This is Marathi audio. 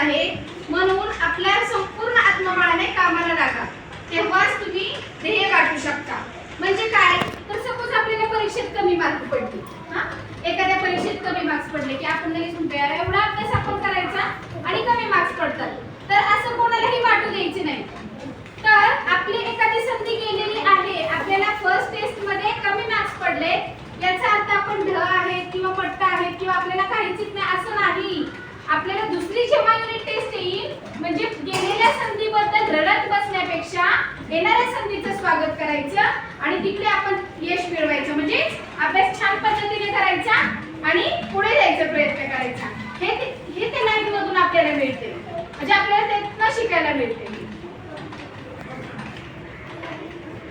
आहे, म्हणून आपल्या संपूर्ण आत्मबळाने कामाला लागा, तेव्हाच तुम्ही ध्येय गाठू शकता. म्हणजे काय, तर सपोज आपल्याला परीक्षेत कमी मार्क पडले, एखाद्या परीक्षेत कमी मार्क्स पडले की आपण लगेच म्हणतो यार एवढा अभ्यास आपण करायचा आणि कमी मार्क्स पडतात, तर असं कोणालाही वाटू द्यायचे नाही. तर आपली एखादी संधी गेलेली आहे, आपल्याला फर्स्ट टेस्ट मध्ये कमी मार्क्स पडले, याचा अर्थ आपण ढ आहे किंवा पट्टा आहे किंवा आपल्याला काहीच येत नाही असं नाही. आपल्याला दुसरी जेव्हा युनिट टेस्ट येईल, म्हणजे गेलेल्या संधीबद्दल रडत बसण्यापेक्षा येणाऱ्या संधीचं स्वागत करायचं आणि तिकडे आपण यश मिळवायचं, म्हणजे अभ्यास छान पद्धतीने करायचा आणि पुढे जायचा प्रयत्न करायचा. हे ते लाईफ मधून आपल्याला मिळते, म्हणजे आपल्याला त्यातनं शिकायला मिळते.